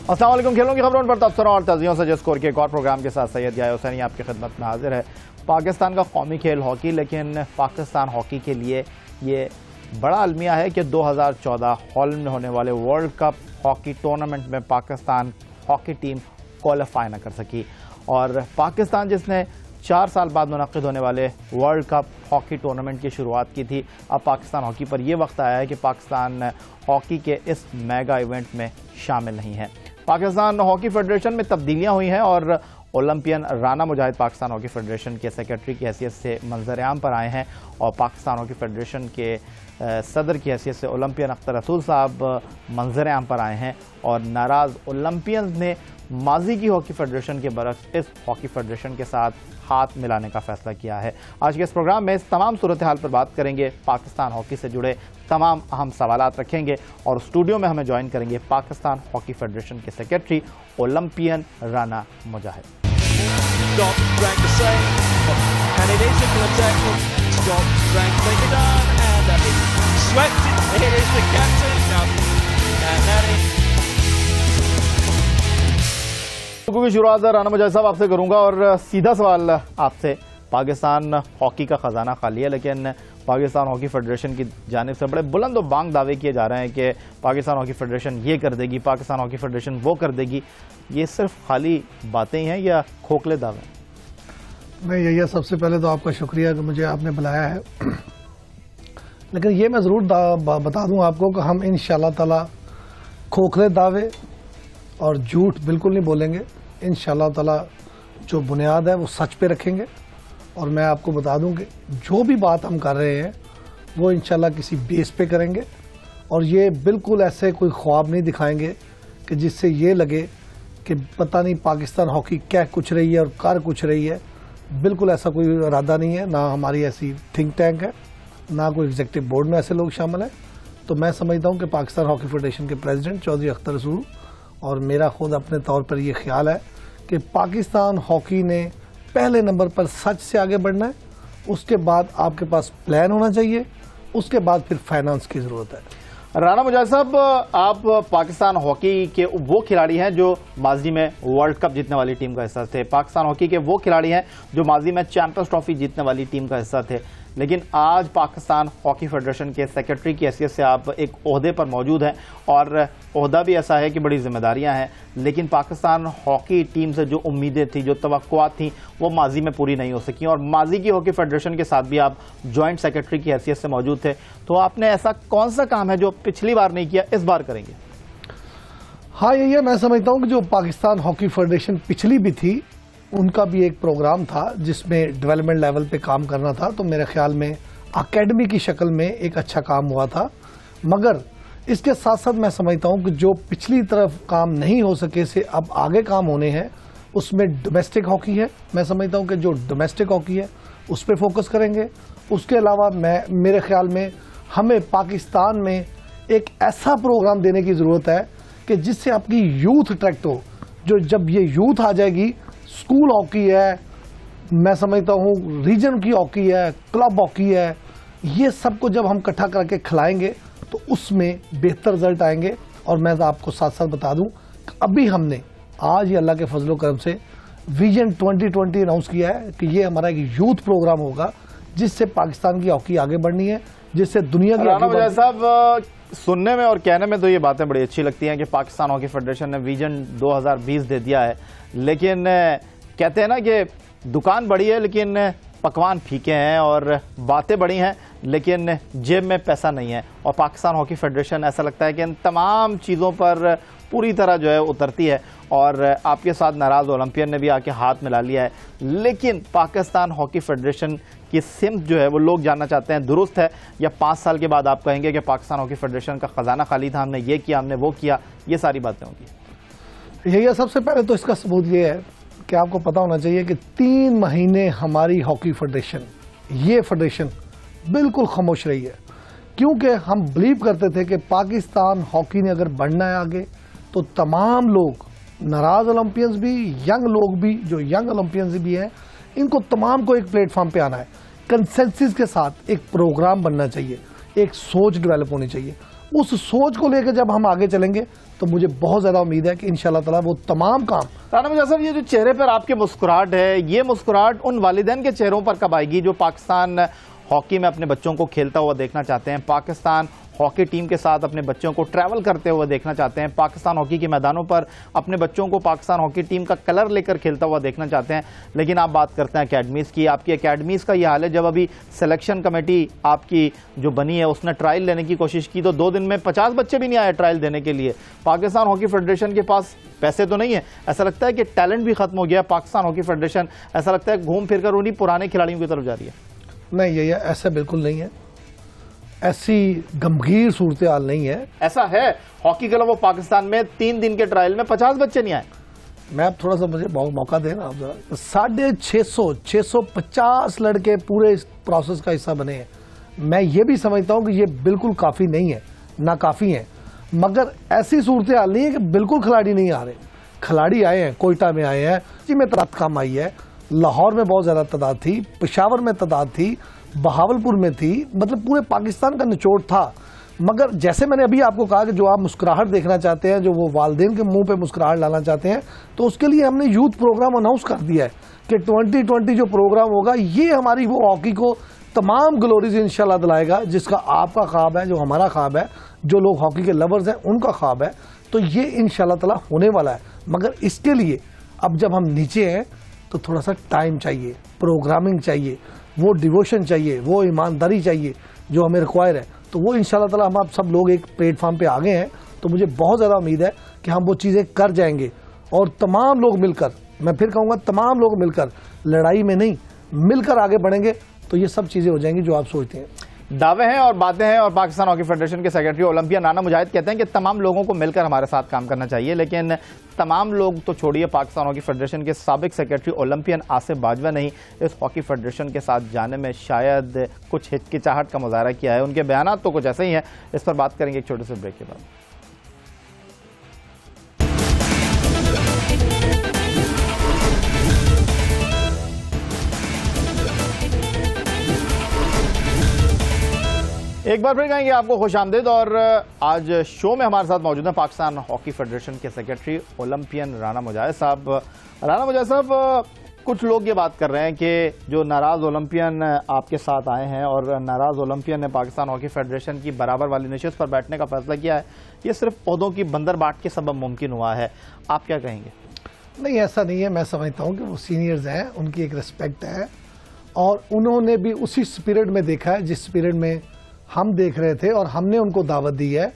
अस्सलाम वालेकुम। खेलों की खबरों पर तबसरों और तजियों से जिस स्कोर के एक और प्रोग्राम के साथ सैयद याया हुसैनी आपकी खिदमत में हाजिर है। पाकिस्तान का कौमी खेल हॉकी, लेकिन पाकिस्तान हॉकी के लिए ये बड़ा अलमिया है कि 2014 हॉलैंड में होने वाले वर्ल्ड कप हॉकी टूर्नामेंट में पाकिस्तान हॉकी टीम क्वालिफाई न कर सकी। और पाकिस्तान जिसने 4 साल बाद मुनक़िद होने वाले वर्ल्ड कप हॉकी टूर्नामेंट की शुरुआत की थी, अब पाकिस्तान हॉकी पर यह वक्त आया है कि पाकिस्तान हॉकी के इस मेगा इवेंट में शामिल नहीं है। पाकिस्तान हॉकी फेडरेशन में तब्दीलियां हुई हैं और ओलंपियन राना मुजाहिद पाकिस्तान हॉकी फेडरेशन के सेक्रेटरी की हैसियत से मंजर आम पर आए हैं और पाकिस्तान हॉकी फेडरेशन के सदर की हैसियत से ओलंपियन अख्तर रसूल साहब मंजर आम पर आए हैं। और नाराज़ ओलंपियंस ने माजी की हॉकी फेडरेशन के बरक्स इस हॉकी फेडरेशन के साथ हाथ मिलाने का फैसला किया है। आज के इस प्रोग्राम में इस तमाम सूरत हाल पर बात करेंगे, पाकिस्तान हॉकी से जुड़े तमाम अहम सवालात रखेंगे और स्टूडियो में हमें ज्वाइन करेंगे पाकिस्तान हॉकी फेडरेशन के सेक्रेटरी ओलंपियन राना मुजाहिद। की शुरुआत राना मुजाहिद साहब आपसे करूंगा और सीधा सवाल आपसे, पाकिस्तान हॉकी का खजाना खाली है, लेकिन पाकिस्तान हॉकी फेडरेशन की जानिब से बड़े बुलंद और बांग दावे किए जा रहे हैं कि पाकिस्तान हॉकी फेडरेशन ये कर देगी, पाकिस्तान हॉकी फेडरेशन वो कर देगी। ये सिर्फ खाली बातें ही हैं या खोखले दावे? नहीं, यही सबसे पहले तो आपका शुक्रिया कि मुझे आपने बुलाया है। लेकिन ये मैं ज़रूर बता दूं आपको कि हम इंशाल्लाह ताला खोखले दावे और झूठ बिल्कुल नहीं बोलेंगे। इंशाल्लाह ताला जो बुनियाद है वो सच पे रखेंगे। और मैं आपको बता दूं कि जो भी बात हम कर रहे हैं वो इंशाल्लाह किसी बेस पे करेंगे और ये बिल्कुल ऐसे कोई ख्वाब नहीं दिखाएंगे कि जिससे ये लगे कि पता नहीं पाकिस्तान हॉकी क्या कुछ रही है और कर कुछ रही है। बिल्कुल ऐसा कोई इरादा नहीं है, ना हमारी ऐसी थिंक टैंक है, ना कोई एग्जीक्यूटिव बोर्ड में ऐसे लोग शामिल हैं। तो मैं समझता हूँ कि पाकिस्तान हॉकी फेडरेशन के प्रेसिडेंट चौधरी अख्तर रसूल और मेरा खुद अपने तौर पर यह ख्याल है कि पाकिस्तान हॉकी ने पहले नंबर पर सच से आगे बढ़ना है, उसके बाद आपके पास प्लान होना चाहिए, उसके बाद फिर फाइनेंस की जरूरत है। राना मुजाहिद साहब, आप पाकिस्तान हॉकी के वो खिलाड़ी हैं जो माजी में वर्ल्ड कप जीतने वाली टीम का हिस्सा थे, पाकिस्तान हॉकी के वो खिलाड़ी हैं जो माजी में चैंपियंस ट्रॉफी जीतने वाली टीम का हिस्सा थे, लेकिन आज पाकिस्तान हॉकी फेडरेशन के सेक्रेटरी की हैसियत से आप एक ओहदे पर मौजूद हैं और ओहदा भी ऐसा है कि बड़ी जिम्मेदारियां हैं, लेकिन पाकिस्तान हॉकी टीम से जो उम्मीदें थी, जो तवक्कुआत थी, वो माजी में पूरी नहीं हो सकी और माजी की हॉकी फेडरेशन के साथ भी आप जॉइंट सेक्रेटरी की हैसियत से मौजूद थे। तो आपने ऐसा कौन सा काम है जो पिछली बार नहीं किया, इस बार करेंगे? हाँ, यही है। मैं समझता हूँ कि जो पाकिस्तान हॉकी फेडरेशन पिछली भी थी, उनका भी एक प्रोग्राम था जिसमें डेवलपमेंट लेवल पे काम करना था। तो मेरे ख्याल में अकेडमी की शक्ल में एक अच्छा काम हुआ था। मगर इसके साथ साथ मैं समझता हूं कि जो पिछली तरफ काम नहीं हो सके से अब आगे काम होने हैं, उसमें डोमेस्टिक हॉकी है। मैं समझता हूं कि जो डोमेस्टिक हॉकी है उस पर फोकस करेंगे। उसके अलावा मेरे ख्याल में हमें पाकिस्तान में एक ऐसा प्रोग्राम देने की ज़रूरत है कि जिससे आपकी यूथ अट्रैक्ट हो। जो जब ये यूथ आ जाएगी, स्कूल हॉकी है, मैं समझता हूँ रीजन की हॉकी है, क्लब हॉकी है, ये सबको जब हम इकट्ठा करके खिलाएंगे तो उसमें बेहतर रिजल्ट आएंगे। और मैं आपको साथ साथ बता दूं कि अभी हमने आज ही अल्लाह के फजलो करम से विजन 2020 अनाउंस किया है कि ये हमारा एक यूथ प्रोग्राम होगा जिससे पाकिस्तान की हॉकी आगे बढ़नी है, जिससे दुनिया की राना मुजाहिद साहब, सुनने में और कहने में तो ये बातें बड़ी अच्छी लगती हैं कि पाकिस्तान हॉकी फेडरेशन ने विजन 2020 दे दिया है, लेकिन कहते हैं ना कि दुकान बड़ी है लेकिन पकवान फीके हैं और बातें बड़ी हैं लेकिन जेब में पैसा नहीं है। और पाकिस्तान हॉकी फेडरेशन ऐसा लगता है कि इन तमाम चीज़ों पर पूरी तरह जो है उतरती है और आपके साथ नाराज़ ओलंपियन ने भी आके हाथ मिला लिया है। लेकिन पाकिस्तान हॉकी फेडरेशन की सिमत जो है वो लोग जानना चाहते हैं, दुरुस्त है या 5 साल के बाद आप कहेंगे कि पाकिस्तान हॉकी फेडरेशन का खजाना खाली था, हमने ये किया, हमने वो किया, ये सारी बातें होंगी? यही सबसे पहले तो इसका सबूत ये है कि आपको पता होना चाहिए कि 3 महीने हमारी हॉकी फेडरेशन, ये फेडरेशन बिल्कुल खामोश रही है, क्योंकि हम बिलीव करते थे कि पाकिस्तान हॉकी ने अगर बढ़ना है आगे तो तमाम लोग, नाराज ओलंपियंस भी, यंग लोग भी, जो यंग ओलंपियंस भी हैं, इनको तमाम को एक प्लेटफॉर्म पे आना है, कंसेंसस के साथ एक प्रोग्राम बनना चाहिए। एक सोच डेवलप होनी चाहिए। उस सोच को लेकर जब हम आगे चलेंगे तो मुझे बहुत ज्यादा उम्मीद है कि इंशाल्लाह ताला वो तमाम काम। राना मुजाहिद साहब, ये जो चेहरे पर आपके मुस्कुराहट है, ये मुस्कुराहट उन वालिदैन के चेहरों पर कब आएगी जो पाकिस्तान हॉकी में अपने बच्चों को खेलता हुआ देखना चाहते हैं, पाकिस्तान हॉकी टीम के साथ अपने बच्चों को ट्रैवल करते हुए देखना चाहते हैं, पाकिस्तान हॉकी के मैदानों पर अपने बच्चों को पाकिस्तान हॉकी टीम का कलर लेकर खेलता हुआ देखना चाहते हैं। लेकिन आप बात करते हैं एकेडमीज़ की, आपकी एकेडमीज़ का ये हाल है। जब अभी सिलेक्शन कमेटी आपकी जो बनी है उसने ट्रायल लेने की कोशिश की तो 2 दिन में 50 बच्चे भी नहीं आए ट्रायल देने के लिए। पाकिस्तान हॉकी फेडरेशन के पास पैसे तो नहीं है, ऐसा लगता है कि टैलेंट भी खत्म हो गया। पाकिस्तान हॉकी फेडरेशन ऐसा लगता है घूम फिर कर उन्हीं पुराने खिलाड़ियों की तरफ जा रही है। नहीं, ये ऐसा बिल्कुल नहीं है, ऐसी गंभीर सूरत हाल नहीं है। ऐसा है हॉकी क्लब ऑफ पाकिस्तान में 3 दिन के ट्रायल में 50 बच्चे नहीं आए। मैं अब थोड़ा सा मुझे मौका देना आप जरा। 650 लड़के पूरे इस प्रोसेस का हिस्सा बने हैं। मैं ये भी समझता हूं कि ये बिल्कुल काफी नहीं है, ना काफी है, मगर ऐसी सूरत हाल नहीं है कि बिल्कुल खिलाड़ी नहीं आ रहे। खिलाड़ी आए हैं, कोयटा में आए हैं, जी में तादाद कम आई है, लाहौर में बहुत ज्यादा तादाद थी, पेशावर में तादाद थी, बहावलपुर में थी, मतलब पूरे पाकिस्तान का निचोड़ था। मगर जैसे मैंने अभी आपको कहा कि जो आप मुस्कुराहट देखना चाहते हैं, जो वो वालिदैन के मुंह पे मुस्कुराहट लाना चाहते हैं, तो उसके लिए हमने यूथ प्रोग्राम अनाउंस कर दिया है कि 2020 जो प्रोग्राम होगा ये हमारी वो हॉकी को तमाम ग्लोरीज इंशाल्लाह दिलाएगा, जिसका आपका ख्वाब है, जो हमारा ख्वाब है, जो लोग हॉकी के लवर्स हैं उनका ख्वाब है। तो ये इंशाल्लाह ताला होने वाला है। मगर इसके लिए अब जब हम नीचे हैं तो थोड़ा सा टाइम चाहिए, प्रोग्रामिंग चाहिए, वो डिवोशन चाहिए, वो ईमानदारी चाहिए जो हमें रिक्वायर है। तो वो इंशाल्लाह ताला हम आप सब लोग एक प्लेटफॉर्म पे आ गए हैं, तो मुझे बहुत ज़्यादा उम्मीद है कि हम वो चीज़ें कर जाएंगे। और तमाम लोग मिलकर, मैं फिर कहूँगा तमाम लोग मिलकर, लड़ाई में नहीं, मिलकर आगे बढ़ेंगे तो ये सब चीज़ें हो जाएंगी जो आप सोचते हैं। दावे हैं और बातें हैं। और पाकिस्तान हॉकी फेडरेशन के सेक्रेटरी ओलंपियन राना मुजाहिद कहते हैं कि तमाम लोगों को मिलकर हमारे साथ काम करना चाहिए। लेकिन तमाम लोग तो छोड़िए, पाकिस्तान हॉकी फेडरेशन के साबिक सेक्रेटरी ओलंपियन आसिफ बाजवा ने ही इस हॉकी फेडरेशन के साथ जाने में शायद कुछ हिचकिचाहट का मुजाहरा किया है। उनके बयान तो कुछ ऐसे ही हैं। इस पर बात करेंगे एक छोटे से ब्रेक के बाद। एक बार फिर कहेंगे आपको खुशामदीद। और आज शो में हमारे साथ मौजूद हैं पाकिस्तान हॉकी फेडरेशन के सेक्रेटरी ओलंपियन राना मुजाहिद साहब। राना मुजाहिद साहब, कुछ लोग ये बात कर रहे हैं कि जो नाराज ओलंपियन आपके साथ आए हैं और नाराज ओलंपियन ने पाकिस्तान हॉकी फेडरेशन की बराबर वाली नशिस्त पर बैठने का फैसला किया है, ये सिर्फ ओहदों की बंदरबाट के सबब मुमकिन हुआ है। आप क्या कहेंगे? नहीं, ऐसा नहीं है। मैं समझता हूँ कि वो सीनियर्स हैं, उनकी एक रिस्पेक्ट है और उन्होंने भी उसी स्पिरिट में देखा है जिस स्पिरिट में हम देख रहे थे, और हमने उनको दावत दी है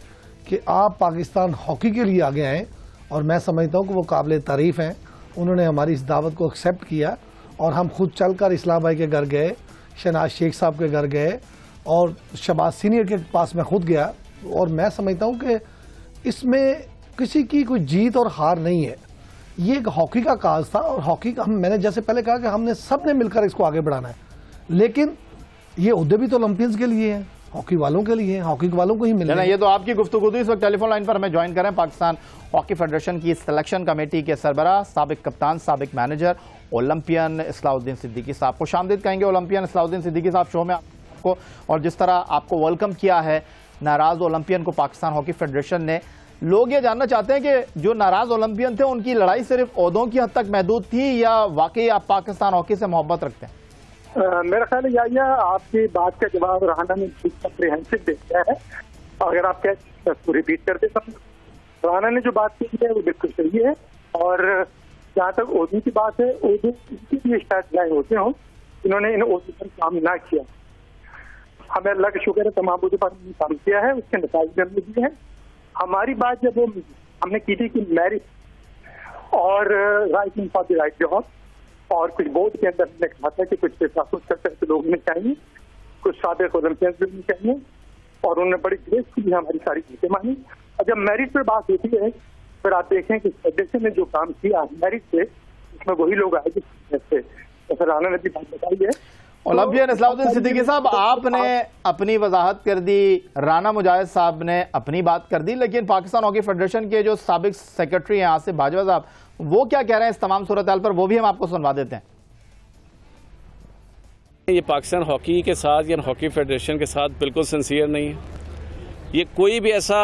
कि आप पाकिस्तान हॉकी के लिए आगे आएँ। और मैं समझता हूँ कि वो काबिल तारीफ़ हैं। उन्होंने हमारी इस दावत को एक्सेप्ट किया और हम खुद चलकर इस्लाम भाई के घर गए, शहनाज शेख साहब के घर गए और शहबाज सीनियर के पास मैं खुद गया। और मैं समझता हूँ कि इसमें किसी की कोई जीत और हार नहीं है, ये एक हॉकी का काज था। और हॉकी का मैंने जैसे पहले कहा कि हमने सब ने मिलकर इसको आगे बढ़ाना है। लेकिन ये ओहदे भी तो ओलंपियंस के लिए हैं, हॉकी वालों के लिए, हॉकी वालों को ही मिलना। ये तो आपकी गुफ्तगू थी। इस वक्त टेलीफोन लाइन पर हमें ज्वाइन करें पाकिस्तान हॉकी फेडरेशन की सिलेक्शन कमेटी के सरबराह, साबिक कप्तान, साबिक मैनेजर ओलंपियन इस्लाउद्दीन सिद्दीकी साहब। खुशामदीद कहेंगे ओलंपियन इस्लाउद्दीन सिद्दीकी साहब शो में आपको। और जिस तरह आपको वेलकम किया है नाराज ओलंपियन को पाकिस्तान हॉकी फेडरेशन ने, लोग ये जानना चाहते हैं कि जो नाराज ओलंपियन थे उनकी लड़ाई सिर्फ ओहदों की हद तक महदूद थी या वाकई आप पाकिस्तान हॉकी से मोहब्बत रखते हैं? मेरा ख्याल है या आपकी बात का जवाब राना ने कम्प्रिहेंसिव दे दिया है। अगर आप कहते रिपीट कर दे सब, राना ने जो बात की है वो बिल्कुल सही है। और जहाँ तक ओदी की बात है, ओदी की भी शायद जाए होते हों, इन्होंने इन ओदी पर काम ना किया। हमें अल्लाह का शुक्र है तमाम ओदी पर काम किया है, उसके नतीजे हमने दिए हैं। हमारी बात जब वो हमने की थी कि मैरिट और writing for the right job, और कुछ बोर्ड के अंदर हमने कहा था कि कुछ पेशाफुस करते हैं लोग नहीं चाहिए, कुछ साबिक ओलंपियंस भी नहीं चाहिए, और उन्होंने बड़ी ग्रेसफुली हमारी सारी चीजें मानी। और जब मेरिट पे बात होती है फिर आप देखें कि फेडरेशन ने जो काम किया मेरिट पे, उसमें वही लोग आए जिससे राना ने भी बात बताई है। ओलंपियन इस्लाउद्दीन सिद्दीकी साहब, आपने अपनी वजाहत कर दी, राना मुजाहिद साहब ने अपनी बात कर दी, लेकिन पाकिस्तान हॉकी फेडरेशन के जो साबिक सेक्रेटरी हैं आसिफ बाजवा साहब, वो क्या कह रहे हैं इस तमाम सूरत हाल पर, वो भी हम आपको सुनवा देते हैं। ये पाकिस्तान हॉकी के साथ या हॉकी फेडरेशन के साथ बिल्कुल सिंसियर नहीं है। ये कोई भी ऐसा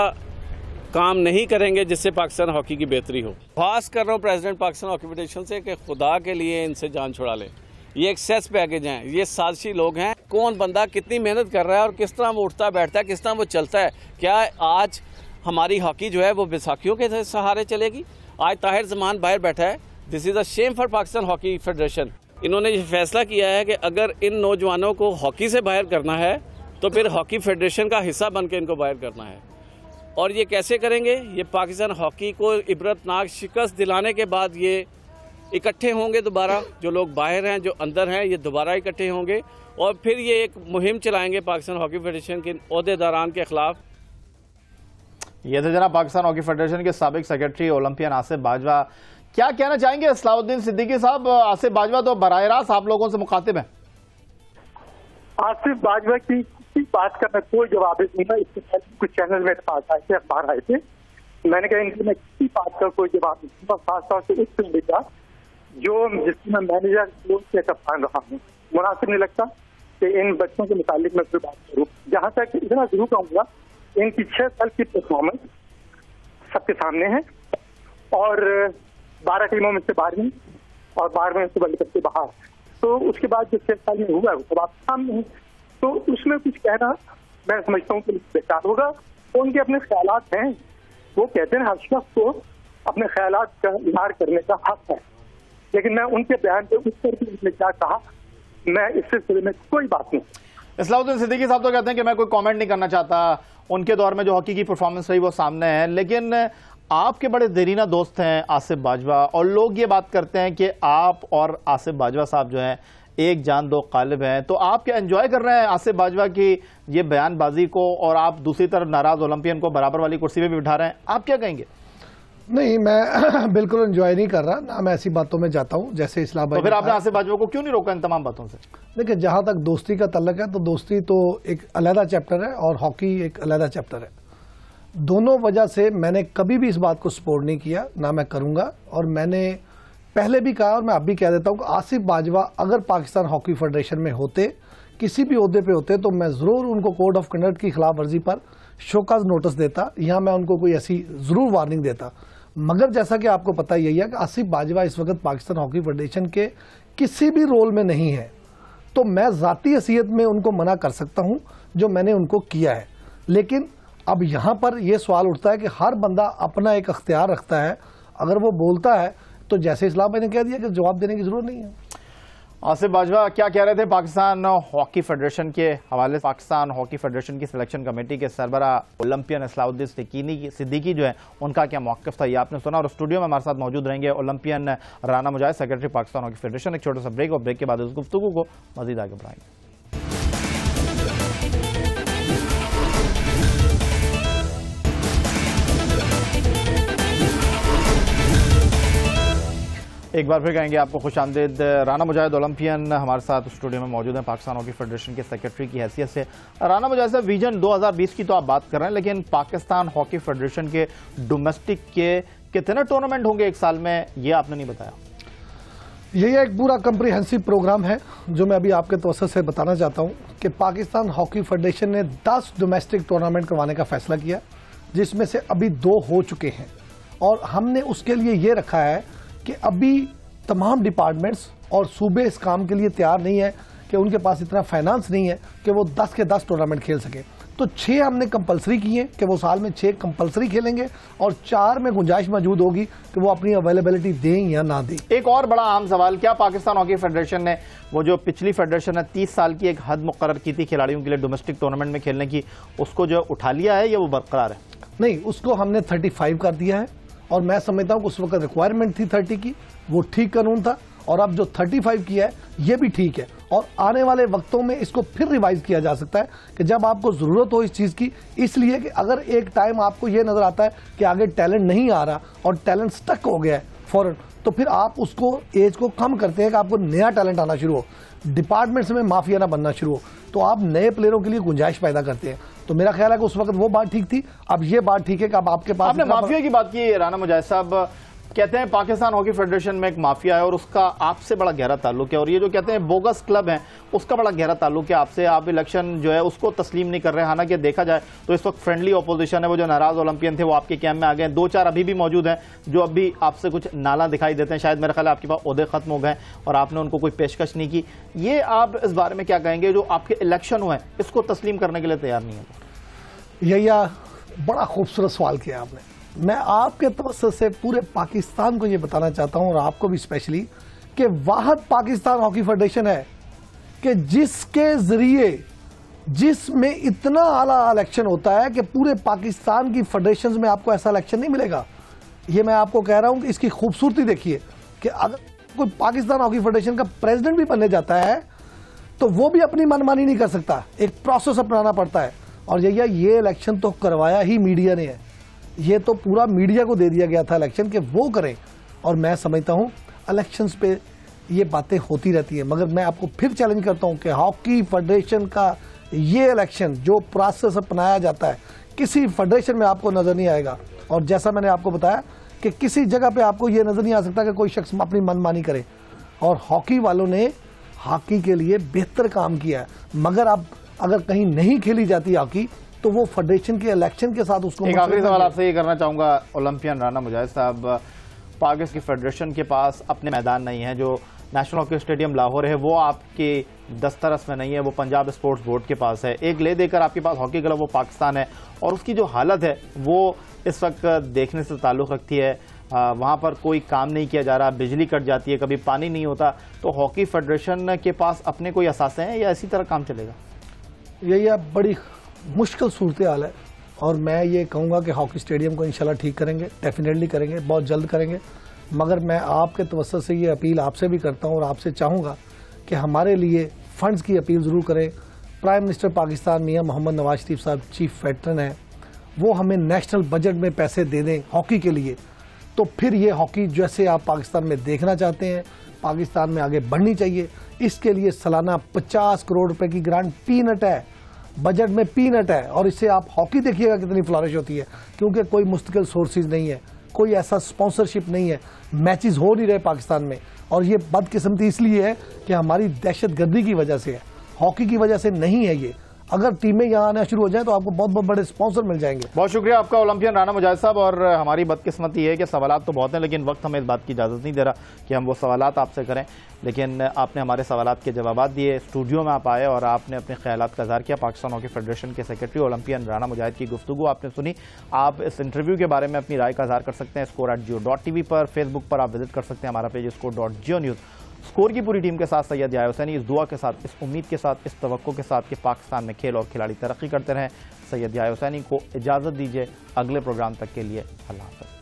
काम नहीं करेंगे जिससे पाकिस्तान हॉकी की बेहतरी हो। खास कर रहा हूँ प्रेसिडेंट पाकिस्तान हॉकी फेडरेशन से कि खुदा के लिए इनसे जान छुड़ा लें। ये एक सेस पैकेज हैं, ये साजिशी लोग हैं। कौन बंदा कितनी मेहनत कर रहा है और किस तरह वो उठता बैठता है, किस तरह वो चलता है। क्या आज हमारी हॉकी जो है वो बैसाखियों के सहारे चलेगी? आज ताहिर जमान बाहर बैठा है। This is a shame for Pakistan hockey federation. इन्होंने ये फैसला किया है कि अगर इन नौजवानों को हॉकी से बाहर करना है तो फिर हॉकी फेडरेशन का हिस्सा बन के इनको बाहर करना है। और ये कैसे करेंगे? ये पाकिस्तान हॉकी को इबरतनाक शिकस्त दिलाने के बाद ये इकट्ठे होंगे दोबारा। जो लोग बाहर हैं, जो अंदर हैं, ये दोबारा इकट्ठे होंगे और फिर ये एक मुहिम चलाएंगे पाकिस्तान हॉकी फेडरेशन के ओहदेदारान के खिलाफ। ये थे जनाब पाकिस्तान हॉकी फेडरेशन के साबिक सेक्रेटरी ओलंपियन आसिफ बाजवा। क्या कहना चाहेंगे सलाउद्दीन सिद्दीकी साहब? आसिफ बाजवा तो बराह रास्त आप लोगों से मुखातिब हैं। आसिफ बाजवा की बात का मैं कोई जवाब नहीं है। इसके पहले कुछ चैनल मेरे पास आए थे, अखबार आए थे, मैंने कहा इनकी मैं किसी बात का कोई जवाब नहीं दूंगा, खासतौर से उस फील्ड का जिसमें मैं मैनेजर से कप्तान रहा हूँ। मुनासिब नहीं लगता कि इन बच्चों के मुतालिक मैं कोई बात करूँ। जहाँ तक इतना जरूर कहूँगा, इनकी 6 साल की परफॉर्मेंस सबके सामने है और 12 टीमों में से 12वीं और 12वें से वर्ल्ड कप से बाहर। तो उसके बाद जो 6 साल में हुआ है वो सब आपके सामने है। तो उसमें कुछ कहना मैं समझता हूँ कि बेकार होगा। तो उनके अपने ख्यालात हैं, वो कहते हैं हर शख्स को अपने ख्यालात का इजहार करने का हक है, लेकिन मैं उनके बयान पे उत्तर भी उन्होंने क्या कहा, मैं इस सिलसिले में कोई बात नहीं। सलाउद्दीन सिद्दीकी साहब तो कहते हैं कि मैं कोई कमेंट नहीं करना चाहता, उनके दौर में जो हॉकी की परफॉर्मेंस रही वो सामने है। लेकिन आपके बड़े देरीना दोस्त हैं आसिफ बाजवा, और लोग ये बात करते हैं कि आप और आसिफ बाजवा साहब जो हैं एक जान दो कालिब हैं। तो आप क्या एंजॉय कर रहे हैं आसिफ बाजवा की ये बयानबाजी को, और आप दूसरी तरफ नाराज ओलंपियन को बराबर वाली कुर्सी पे भी बिठा रहे हैं? आप क्या कहेंगे? नहीं, मैं बिल्कुल एंजॉय नहीं कर रहा ना, मैं ऐसी बातों में जाता हूं जैसे इस्लाम भाई। तो फिर आपने आसिफ बाजवा को क्यों नहीं रोका इन तमाम बातों से? देखिए, जहां तक दोस्ती का तल्लक है तो दोस्ती तो एक अलहदा चैप्टर है और हॉकी एक अलहदा चैप्टर है। दोनों वजह से मैंने कभी भी इस बात को सपोर्ट नहीं किया, ना मैं करूंगा। और मैंने पहले भी कहा और मैं अब भी कह देता हूं कि आसिफ बाजवा अगर पाकिस्तान हॉकी फेडरेशन में होते, किसी भी ओहदे पे होते, तो मैं जरूर उनको कोड ऑफ कंडक्ट की खिलाफ वर्जी पर शोकाज नोटिस देता, या मैं उनको कोई ऐसी जरूर वार्निंग देता। मगर जैसा कि आपको पता यही है कि आसिफ बाजवा इस वक्त पाकिस्तान हॉकी फेडरेशन के किसी भी रोल में नहीं है, तो मैं जाती हैसियत में उनको मना कर सकता हूं जो मैंने उनको किया है। लेकिन अब यहां पर यह सवाल उठता है कि हर बंदा अपना एक अख्तियार रखता है, अगर वो बोलता है तो जैसे इस्लाम भाई ने कह दिया कि जवाब देने की जरूरत नहीं है। आसिफ बाजवा क्या कह रहे थे पाकिस्तान हॉकी फेडरेशन के हवाले से? पाकिस्तान हॉकी फेडरेशन की सिलेक्शन कमेटी के सरबरा ओलंपियन सलाउद्दीन सिद्दीकी जो है उनका क्या मौक़िफ़ था, ये आपने सुना। और स्टूडियो में हमारे साथ मौजूद रहेंगे ओलंपियन राना मुजाहिद, सेक्रेटरी पाकिस्तान हॉकी फेडरेशन। एक छोटा सा ब्रेक, और ब्रेक के बाद इस गुफ्तगू को मज़ीद आगे बढ़ाएंगे। एक बार फिर कहेंगे आपको खुशामदीद। राना मुजाहिद ओलंपियन हमारे साथ स्टूडियो में मौजूद हैं, पाकिस्तान हॉकी फेडरेशन के सेक्रेटरी की हैसियत से। राना मुजाहिद साहब, विजन 2020 की तो आप बात कर रहे हैं, लेकिन पाकिस्तान हॉकी फेडरेशन के डोमेस्टिक के कितने टूर्नामेंट होंगे एक साल में, ये आपने नहीं बताया। यही एक पूरा कम्प्रिहेंसिव प्रोग्राम है जो मैं अभी आपके तवज्जुह से बताना चाहता हूँ कि पाकिस्तान हॉकी फेडरेशन ने 10 डोमेस्टिक टूर्नामेंट करवाने का फैसला किया, जिसमें से अभी 2 हो चुके हैं। और हमने उसके लिए ये रखा है कि अभी तमाम डिपार्टमेंट्स और सूबे इस काम के लिए तैयार नहीं है, कि उनके पास इतना फाइनेंस नहीं है कि वो 10 के 10 टूर्नामेंट खेल सके। तो 6 हमने कंपलसरी किए कि वो साल में 6 कंपलसरी खेलेंगे, और 4 में गुंजाइश मौजूद होगी कि वो अपनी अवेलेबिलिटी दें या ना दें। एक और बड़ा आम सवाल, क्या पाकिस्तान हॉकी फेडरेशन ने वो जो पिछली फेडरेशन ने 30 साल की एक हद मुकर्रर की थी खिलाड़ियों के लिए डोमेस्टिक टूर्नामेंट में खेलने की, उसको जो उठा लिया है या वो बरकरार है? नहीं, उसको हमने 35 कर दिया है, और मैं समझता हूँ कि उस वक्त रिक्वायरमेंट थी 30 की, वो ठीक कानून था। और अब जो 35 किया है ये भी ठीक है, और आने वाले वक्तों में इसको फिर रिवाइज किया जा सकता है कि जब आपको जरूरत हो इस चीज की। इसलिए कि अगर एक टाइम आपको ये नजर आता है कि आगे टैलेंट नहीं आ रहा और टैलेंट स्टक हो गया है फौरन, तो फिर आप उसको एज को कम करते हैं कि आपको नया टैलेंट आना शुरू हो, डिपार्टमेंट्स में माफिया ना बनना शुरू हो, तो आप नए प्लेयरों के लिए गुंजाइश पैदा करते हैं। तो मेरा ख्याल है कि उस वक्त वो बात ठीक थी, अब ये बात ठीक है कि अब आपके पास। आपने माफिया की बात की राना मुजाहिद साहब, कहते हैं पाकिस्तान हॉकी फेडरेशन में एक माफिया है और उसका आपसे बड़ा गहरा ताल्लुक है, और ये जो कहते हैं बोगस क्लब है उसका बड़ा गहरा ताल्लुक है आपसे। आप इलेक्शन जो है उसको तस्लीम नहीं कर रहे हैं। हालांकि देखा जाए तो इस वक्त फ्रेंडली ऑपोजिशन है। वो जो नाराज ओलंपियन थे वो आपके कैंप में आ गए, 2-4 अभी भी मौजूद हैं जो अभी आपसे कुछ नाला दिखाई देते हैं। शायद मेरा ख्याल है आपके पास ओहदे खत्म हो गए और आपने उनको कोई पेशकश नहीं की। ये आप इस बारे में क्या कहेंगे, जो आपके इलेक्शन हुए इसको तस्लीम करने के लिए तैयार नहीं है? यही बड़ा खूबसूरत सवाल किया आपने। मैं आपके तवज्जो से पूरे पाकिस्तान को ये बताना चाहता हूं और आपको भी स्पेशली कि वाहद पाकिस्तान हॉकी फेडरेशन है कि जिसके जरिए जिसमें इतना आला इलेक्शन होता है कि पूरे पाकिस्तान की फेडरेशन में आपको ऐसा इलेक्शन नहीं मिलेगा। ये मैं आपको कह रहा हूं कि इसकी खूबसूरती देखिए कि अगर कोई पाकिस्तान हॉकी फेडरेशन का प्रेसिडेंट भी बनने जाता है तो वो भी अपनी मनमानी नहीं कर सकता, एक प्रोसेस अपनाना पड़ता है। और ये इलेक्शन तो करवाया ही मीडिया ने है, ये तो पूरा मीडिया को दे दिया गया था इलेक्शन के वो करें। और मैं समझता हूं इलेक्शंस पे ये बातें होती रहती है, मगर मैं आपको फिर चैलेंज करता हूं कि हॉकी फेडरेशन का ये इलेक्शन जो प्रोसेस अपनाया जाता है किसी फेडरेशन में आपको नजर नहीं आएगा। और जैसा मैंने आपको बताया कि किसी जगह पे आपको ये नजर नहीं आ सकता कि कोई शख्स अपनी मनमानी करे। और हॉकी वालों ने हॉकी के लिए बेहतर काम किया है, मगर अब अगर कहीं नहीं खेली जाती हॉकी तो वो फेडरेशन के इलेक्शन के साथ उसको। एक आखिरी सवाल आपसे ये करना चाहूंगा, ओलंपियन राना मुजाहिद साहब, पाकिस्तान की फेडरेशन के पास अपने मैदान नहीं है। जो नेशनल हॉकी स्टेडियम लाहौर है वो आपके दस्तरस में नहीं है, वो पंजाब स्पोर्ट्स बोर्ड के पास है। एक ले देकर आपके पास हॉकी क्लब वो पाकिस्तान है, और उसकी जो हालत है वो इस वक्त देखने से ताल्लुक़ रखती है। वहाँ पर कोई काम नहीं किया जा रहा, बिजली कट जाती है, कभी पानी नहीं होता। तो हॉकी फेडरेशन के पास अपने कोई असासे हैं या इसी तरह काम चलेगा? यही बड़ी मुश्किल सूरत हाल है, और मैं ये कहूँगा कि हॉकी स्टेडियम को इंशाल्लाह ठीक करेंगे, डेफिनेटली करेंगे, बहुत जल्द करेंगे। मगर मैं आपके तवज्जो से ये अपील आपसे भी करता हूँ और आपसे चाहूँगा कि हमारे लिए फंड्स की अपील ज़रूर करें। प्राइम मिनिस्टर पाकिस्तान मियां मोहम्मद नवाज शरीफ साहब चीफ वेटरन हैं, वो हमें नेशनल बजट में पैसे दे दें हॉकी के लिए, तो फिर ये हॉकी जैसे आप पाकिस्तान में देखना चाहते हैं पाकिस्तान में आगे बढ़नी चाहिए। इसके लिए सालाना 50 करोड़ रुपए की ग्रांट पीनट है, बजट में पीनट है। और इससे आप हॉकी देखिएगा कितनी फ्लरिश होती है, क्योंकि कोई मुस्तकिल सोर्सेज नहीं है, कोई ऐसा स्पॉन्सरशिप नहीं है, मैचेस हो नहीं रहे पाकिस्तान में। और ये बदकिस्मती इसलिए है कि हमारी दहशतगर्दी की वजह से है, हॉकी की वजह से नहीं है। ये अगर टीमें यहाँ आना शुरू हो जाए तो आपको बहुत बहुत बड़े स्पॉन्सर मिल जाएंगे। बहुत शुक्रिया आपका ओलंपियन राना मुजाहिद साहब। और हमारी बदकिस्मती है कि सवालात तो बहुत हैं, लेकिन वक्त हमें इस बात की इजाज़त नहीं दे रहा कि हम वो सवालात आपसे करें। लेकिन आपने हमारे सवालात के जवाब दिए, स्टूडियो में आप आए और आपने अपने ख्यालात का इज़हार किया। पाकिस्तान हॉकी फेडरेशन के सेक्रेटरी ओलंपियन राना मुजाहिद की गुफ्तगू आपने सुनी। आप इस इंटरव्यू के बारे में अपनी राय का इज़हार कर सकते हैं score@geo.tv पर। फेसबुक पर आप विजिट कर सकते हैं हमारा पेज score.geo-news। स्कोर की पूरी टीम के साथ सैयद याह्या हुसैनी, इस दुआ के साथ, इस उम्मीद के साथ, इस तवक्को के साथ कि पाकिस्तान में खेल और खिलाड़ी तरक्की करते रहें। सैयद याह्या हुसैनी को इजाज़त दीजिए, अगले प्रोग्राम तक के लिए अल्लाह हाफ़िज़।